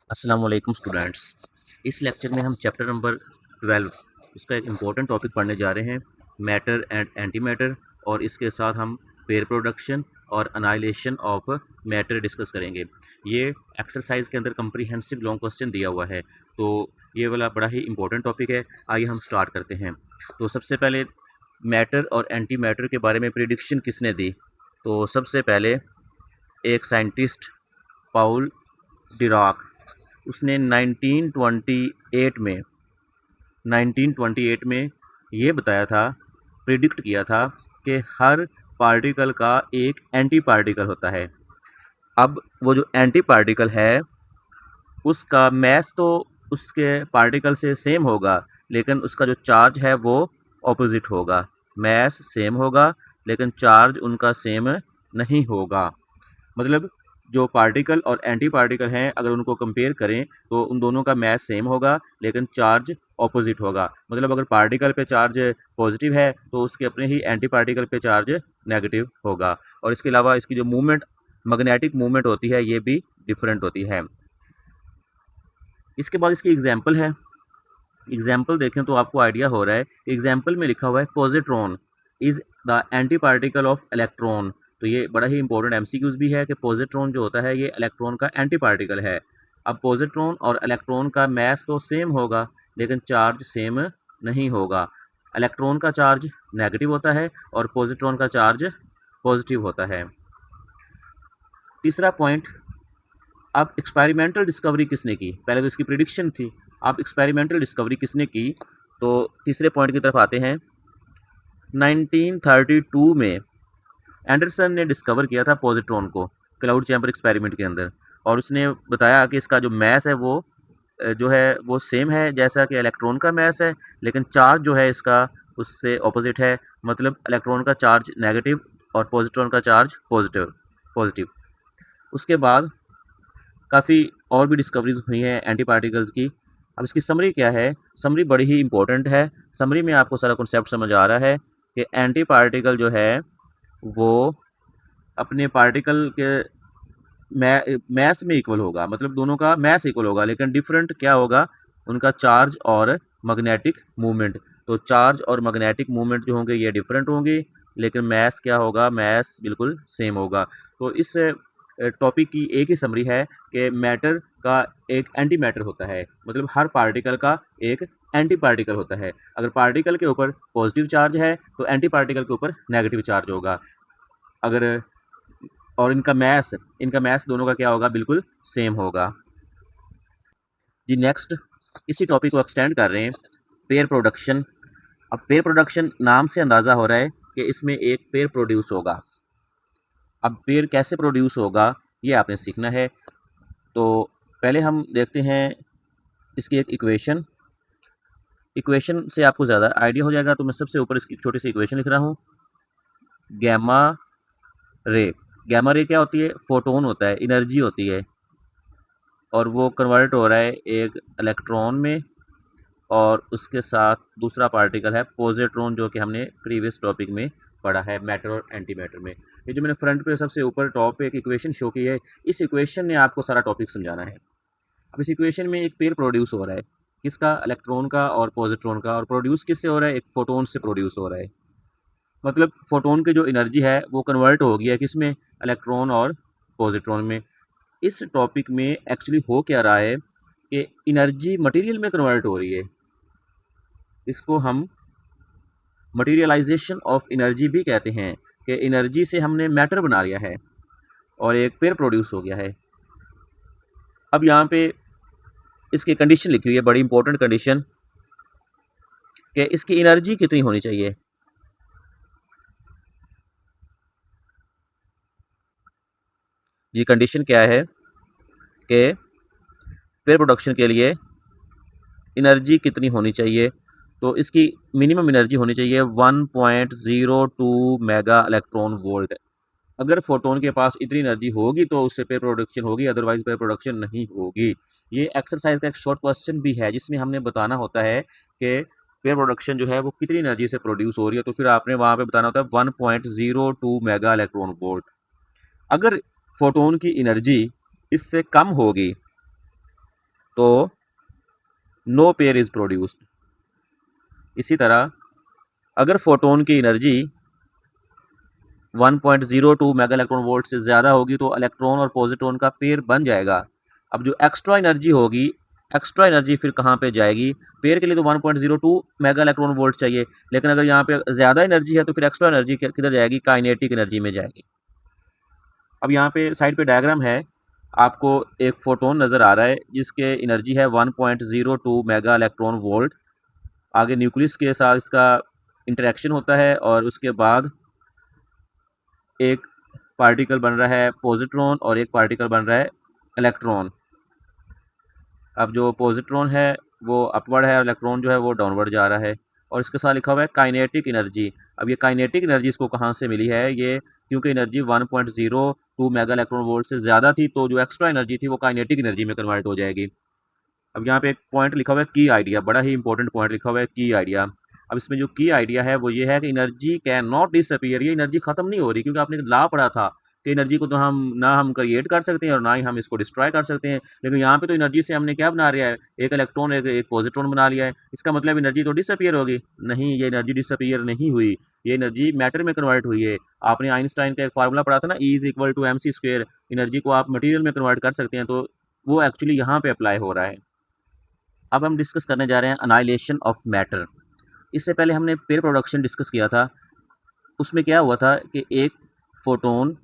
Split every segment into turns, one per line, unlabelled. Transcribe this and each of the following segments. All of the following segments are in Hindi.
अस्सलाम वालेकुम स्टूडेंट्स। इस लेक्चर में हम चैप्टर नंबर 12 इसका एक इम्पोर्टेंट टॉपिक पढ़ने जा रहे हैं, मैटर एंड एंटी मैटर, और इसके साथ हम पेयर प्रोडक्शन और अनाइलेशन ऑफ मैटर डिस्कस करेंगे। ये एक्सरसाइज के अंदर कम्प्रीहेंसिव लॉन्ग क्वेश्चन दिया हुआ है, तो ये वाला बड़ा ही इंपॉर्टेंट टॉपिक है। आइए हम स्टार्ट करते हैं। तो सबसे पहले मैटर और एंटी मैटर के बारे में प्रिडिक्शन किसने दी? तो सबसे पहले एक साइंटिस्ट पाउल डिराक, उसने 1928 में ये बताया था, प्रिडिक्ट किया था कि हर पार्टिकल का एक एंटी पार्टिकल होता है। अब वो जो एंटी पार्टिकल है उसका मैस तो उसके पार्टिकल से सेम होगा, लेकिन उसका जो चार्ज है वो ऑपोजिट होगा। मैस सेम होगा लेकिन चार्ज उनका सेम नहीं होगा। मतलब जो पार्टिकल और एंटी पार्टिकल हैं, अगर उनको कंपेयर करें तो उन दोनों का मैस सेम होगा लेकिन चार्ज ऑपोजिट होगा। मतलब अगर पार्टिकल पे चार्ज पॉजिटिव है तो उसके अपने ही एंटी पार्टिकल पे चार्ज नेगेटिव होगा। और इसके अलावा इसकी जो मूवमेंट, मैग्नेटिक मूवमेंट होती है, ये भी डिफरेंट होती है। इसके बाद इसकी एग्जाम्पल है। एग्जाम्पल देखें तो आपको आइडिया हो रहा है। एग्जाम्पल में लिखा हुआ है positron is the anti particle of electron. तो ये बड़ा ही इंपॉर्टेंट एमसीक्यूज भी है कि पॉजिट्रॉन जो होता है ये इलेक्ट्रॉन का एंटी पार्टिकल है। अब पॉजिट्रॉन और इलेक्ट्रॉन का मैस तो सेम होगा लेकिन चार्ज सेम नहीं होगा। इलेक्ट्रॉन का चार्ज नेगेटिव होता है और पॉजिट्रॉन का चार्ज पॉजिटिव होता है। तीसरा पॉइंट, अब एक्सपेरिमेंटल डिस्कवरी किसने की? पहले तो इसकी प्रिडिक्शन थी, अब एक्सपेरिमेंटल डिस्कवरी किसने की? तो तीसरे पॉइंट की तरफ आते हैं। 1932 में एंडरसन ने डिस्कवर किया था पॉजिट्रॉन को क्लाउड चैम्बर एक्सपेरिमेंट के अंदर, और उसने बताया कि इसका जो मैस है वो जो है वो सेम है जैसा कि इलेक्ट्रॉन का मैस है, लेकिन चार्ज जो है इसका उससे ऑपोजिट है। मतलब इलेक्ट्रॉन का चार्ज नेगेटिव और पॉजिट्रॉन का चार्ज पॉजिटिव पॉजिटिव। उसके बाद काफ़ी और भी डिस्कवरीज हुई हैं एंटी पार्टिकल्स की। अब इसकी समरी क्या है? समरी बड़ी ही इंपॉर्टेंट है। समरी में आपको सारा कॉन्सेप्ट समझ आ रहा है कि एंटी पार्टिकल जो है वो अपने पार्टिकल के मैस में इक्वल होगा। मतलब दोनों का मैस इक्वल होगा, लेकिन डिफरेंट क्या होगा? उनका चार्ज और मैग्नेटिक मूवमेंट। तो चार्ज और मैग्नेटिक मूवमेंट जो होंगे ये डिफरेंट होंगे, लेकिन मैस क्या होगा? मैस बिल्कुल सेम होगा। तो इस टॉपिक की एक ही समरी है कि मैटर का एक एंटी मैटर होता है। मतलब हर पार्टिकल का एक एंटी पार्टिकल होता है। अगर पार्टिकल के ऊपर पॉजिटिव चार्ज है तो एंटी पार्टिकल के ऊपर नेगेटिव चार्ज होगा। अगर और इनका मैथ दोनों का क्या होगा? बिल्कुल सेम होगा। जी नेक्स्ट, इसी टॉपिक को एक्सटेंड कर रहे हैं, पेयर प्रोडक्शन। अब पेयर प्रोडक्शन नाम से अंदाज़ा हो रहा है कि इसमें एक पेयर प्रोड्यूस होगा। अब पेयर कैसे प्रोड्यूस होगा ये आपने सीखना है। तो पहले हम देखते हैं इसकी एक इक्वेशन। इक्वेशन से आपको ज़्यादा आइडिया हो जाएगा, तो मैं सबसे ऊपर इसकी छोटी सी इक्वेशन लिख रहा हूँ। गैमा रे, गैमा रे क्या होती है? फोटोन होता है, एनर्जी होती है, और वो कन्वर्ट हो रहा है एक इलेक्ट्रॉन में, और उसके साथ दूसरा पार्टिकल है पॉजिट्रॉन, जो कि हमने प्रीवियस टॉपिक में पढ़ा है मैटर और एंटी मैटर में। ये जो मैंने फ्रंट पे सबसे ऊपर टॉप पे एक इक्वेशन शो की है, इस इक्वेशन ने आपको सारा टॉपिक समझाना है। अब इस इक्वेशन में एक पेयर प्रोड्यूस हो रहा है, किसका? इलेक्ट्रॉन का और पॉजिट्रॉन का। और प्रोड्यूस किससे हो रहा है? एक फोटोन से प्रोड्यूस हो रहा है। मतलब फोटोन की जो एनर्जी है वो कन्वर्ट हो गया है किसमें? इलेक्ट्रॉन और पॉजिट्रॉन में। इस टॉपिक में एक्चुअली हो क्या रहा है कि एनर्जी मटेरियल में कन्वर्ट हो रही है। इसको हम मटेरियलाइजेशन ऑफ एनर्जी भी कहते हैं, कि एनर्जी से हमने मैटर बना लिया है और एक पेयर प्रोड्यूस हो गया है। अब यहाँ पे इसकी कंडीशन लिखी हुई है, बड़ी इंपॉर्टेंट कंडीशन, कि इसकी एनर्जी कितनी होनी चाहिए। ये कंडीशन क्या है कि पेयर प्रोडक्शन के लिए एनर्जी कितनी होनी चाहिए? तो इसकी मिनिमम एनर्जी होनी चाहिए 1.02 मेगा इलेक्ट्रॉन वोल्ट। अगर फोटोन के पास इतनी एनर्जी होगी तो उससे पेयर प्रोडक्शन होगी, अदरवाइज पेयर प्रोडक्शन नहीं होगी। ये एक्सरसाइज का एक शॉर्ट क्वेश्चन भी है जिसमें हमने बताना होता है कि पेयर प्रोडक्शन जो है वो कितनी एनर्जी से प्रोड्यूस हो रही है। तो फिर आपने वहाँ पे बताना होता है 1.02 मेगा इलेक्ट्रॉन वोल्ट। अगर फोटोन की एनर्जी इससे कम होगी तो नो पेयर इज़ प्रोड्यूस्ड। इसी तरह अगर फोटोन की एनर्जी 1.02 मेगा इलेक्ट्रॉन वोल्ट से ज़्यादा होगी तो इलेक्ट्रॉन और पॉजिट्रॉन का पेयर बन जाएगा। अब जो एक्स्ट्रा एनर्जी होगी, एक्स्ट्रा एनर्जी फिर कहाँ पे जाएगी? पेयर के लिए तो 1.02 मेगा इलेक्ट्रॉन वोल्ट चाहिए, लेकिन अगर यहाँ पे ज़्यादा एनर्जी है तो फिर एक्स्ट्रा एनर्जी किधर जाएगी? काइनेटिक एनर्जी में जाएगी। अब यहाँ पे साइड पे डायग्राम है, आपको एक फोटोन नज़र आ रहा है जिसके एनर्जी है 1.02 मेगा इलेक्ट्रॉन वोल्ट। आगे न्यूक्लियस के साथ इसका इंटरेक्शन होता है और उसके बाद एक पार्टिकल बन रहा है पॉजिट्रॉन और एक पार्टिकल बन रहा है इलेक्ट्रॉन। अब जो पॉजिट्रॉन है वो अपवर्ड है और इलेक्ट्रॉन जो है वो डाउनवर्ड जा रहा है, और इसके साथ लिखा हुआ है काइनेटिक एनर्जी। अब ये काइनेटिक एनर्जी इसको कहाँ से मिली है? ये क्योंकि एनर्जी 1.02 मेगा इलेक्ट्रॉन वोल्ट से ज़्यादा थी, तो जो एक्स्ट्रा एनर्जी थी वो काइनेटिक एनर्जी में कन्वर्ट हो जाएगी। अब यहाँ पे एक पॉइंट लिखा हुआ है की आइडिया, बड़ा ही इंपॉर्टेंट पॉइंट लिखा हुआ है की आइडिया। अब इसमें जो की आइडिया है वो ये है कि एनर्जी कैन नॉट डिसअपीयर, ये एनर्जी खत्म नहीं हो रही, क्योंकि आपने लॉ पढ़ा था कि एनर्जी को तो हम क्रिएट कर सकते हैं और ना ही हम इसको डिस्ट्रॉय कर सकते हैं। लेकिन यहाँ पे तो एनर्जी से हमने क्या बना लिया है? एक इलेक्ट्रॉन एक पॉजिट्रॉन बना लिया है। इसका मतलब एनर्जी तो डिसअपीयर होगी? नहीं, ये एनर्जी डिसअपीयर नहीं हुई, ये एनर्जी मैटर में कन्वर्ट हुई है। आपने आइंस्टाइन का एक फार्मूला पढ़ा था ना, E is equal to MC square. Energy को आप मटीरियल में कन्वर्ट कर सकते हैं, तो वो एक्चुअली यहाँ पे अप्लाई हो रहा है। अब हम डिस्कस करने जा रहे हैं अनाइलेशन ऑफ मैटर। इससे पहले हमने पेयर प्रोडक्शन डिस्कस किया था। उसमें क्या हुआ था कि एक फोटोन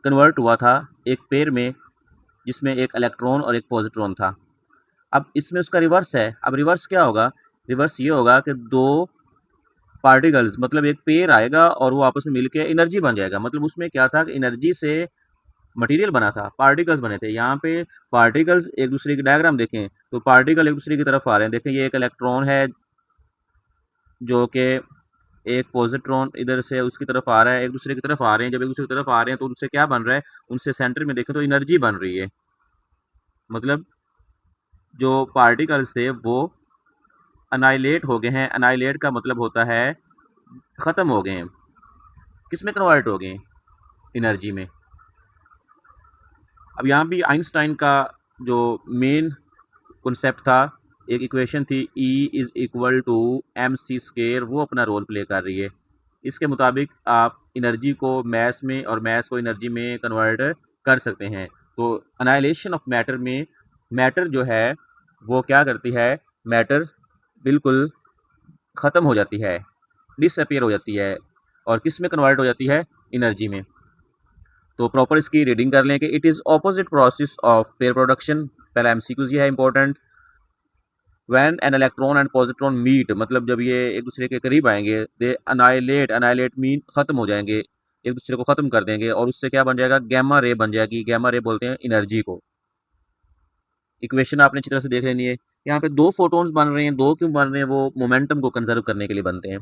कन्वर्ट हुआ था एक पेयर में जिसमें एक इलेक्ट्रॉन और एक पॉजिट्रॉन था। अब इसमें उसका रिवर्स है। अब रिवर्स क्या होगा? रिवर्स ये होगा कि दो पार्टिकल्स, मतलब एक पेयर आएगा और वो आपस में मिलके एनर्जी बन जाएगा। मतलब उसमें क्या था कि एनर्जी से मटेरियल बना था, पार्टिकल्स बने थे। यहाँ पे पार्टिकल्स एक दूसरे की डायग्राम देखें तो पार्टिकल एक दूसरे की तरफ आ रहे हैं। देखें, ये एक इलेक्ट्रॉन है जो कि एक पॉजिट्रॉन इधर से उसकी तरफ आ रहा है, एक दूसरे की तरफ आ रहे हैं। जब एक दूसरे की तरफ आ रहे हैं तो उनसे क्या बन रहा है? उनसे सेंटर में देखें तो एनर्जी बन रही है। मतलब जो पार्टिकल्स थे वो अनाइलेट हो गए हैं। अनाइलेट का मतलब होता है ख़त्म हो गए हैं। किस में कन्वर्ट हो गए? एनर्जी में। अब यहाँ भी आइंस्टाइन का जो मेन कॉन्सेप्ट था, एक इक्वेशन थी E is equal to MC square, वो अपना रोल प्ले कर रही है। इसके मुताबिक आप एनर्जी को मैस में और मैस को एनर्जी में कन्वर्ट कर सकते हैं। तो अनाइलेशन ऑफ मैटर में मैटर जो है वो क्या करती है? मैटर बिल्कुल ख़त्म हो जाती है, डिसअपीयर हो जाती है, और किस में कन्वर्ट हो जाती है? एनर्जी में। तो प्रॉपर इसकी रीडिंग कर लें कि it is opposite process of pair production. पहला MCQs ये है important. When an electron and positron meet, मतलब जब ये एक दूसरे के करीब आएंगे, दे अनाइलेट। अनाइलेट मीन ख़त्म हो जाएंगे, एक दूसरे को ख़त्म कर देंगे, और उससे क्या बन जाएगा? गैमा रे बन जाएगी। गैमा रे बोलते हैं एनर्जी को। इक्वेशन आपने अच्छी तरह से देख लेनी है। यहाँ पे दो फोटोन्स बन रहे हैं, दो क्यों बन रहे हैं? वो मोमेंटम को कंजर्व करने के लिए बनते हैं।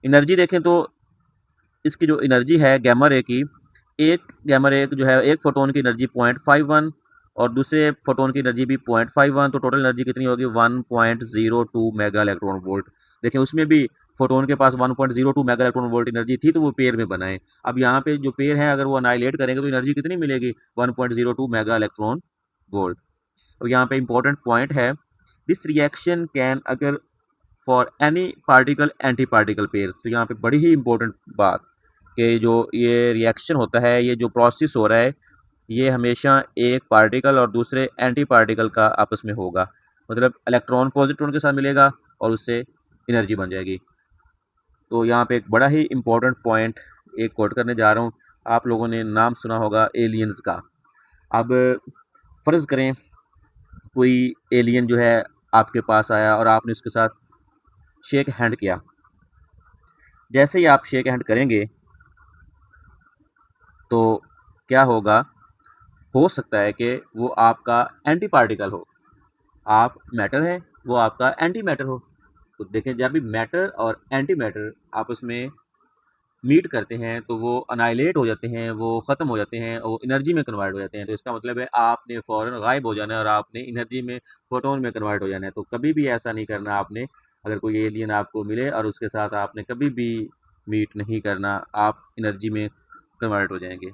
एनर्जी देखें तो इसकी जो एनर्जी है गैमा रे की, एक गैमा रे जो है, एक फोटोन की एनर्जी 0.51 और दूसरे फोटोन की एनर्जी भी 0.51, तो टोटल एनर्जी कितनी होगी? 1.02 मेगा इलेक्ट्रॉन वोल्ट। देखें, उसमें भी फोटोन के पास 1.02 मेगा इलेक्ट्रॉन वोल्ट एनर्जी थी, तो वो पेयर में बनाए। अब यहाँ पे जो पेयर है अगर वो अनाइलेट करेंगे तो एनर्जी कितनी मिलेगी? 1.02 मेगा इलेक्ट्रॉन वोल्ट। अब यहाँ पे इंपॉर्टेंट पॉइंट है, दिस रिएक्शन कैन अगर for any particle anti particle pair. तो यहाँ पे बड़ी ही इंपॉर्टेंट बात कि जो ये रिएक्शन होता है, ये जो प्रोसेस हो रहा है, ये हमेशा एक पार्टिकल और दूसरे एंटी पार्टिकल का आपस में होगा। मतलब इलेक्ट्रॉन पॉजिट्रॉन के साथ मिलेगा और उससे एनर्जी बन जाएगी। तो यहाँ पे एक बड़ा ही इंपॉर्टेंट पॉइंट एक कोट करने जा रहा हूँ। आप लोगों ने नाम सुना होगा एलियंस का। अब फ़र्ज़ करें कोई एलियन जो है आपके पास आया और आपने उसके साथ शेक हैंड किया। जैसे ही आप शेक हैंड करेंगे तो क्या होगा? हो सकता है कि वो आपका एंटी पार्टिकल हो। आप मैटर हैं, वो आपका एंटी मैटर हो। तो देखें, जब भी मैटर और एंटी मैटर आपस में मीट करते हैं तो वो अनाइलेट हो जाते हैं, वो ख़त्म हो जाते हैं और एनर्जी में कन्वर्ट हो जाते हैं। तो इसका मतलब है आपने फ़ौरन गायब हो जाना है और आपने एनर्जी में, फोटोन में कन्वर्ट हो जाना है। तो कभी भी ऐसा नहीं करना आपने। अगर कोई एलियन आपको मिले और उसके साथ आपने कभी भी मीट नहीं करना, आप एनर्जी में कन्वर्ट हो जाएंगे।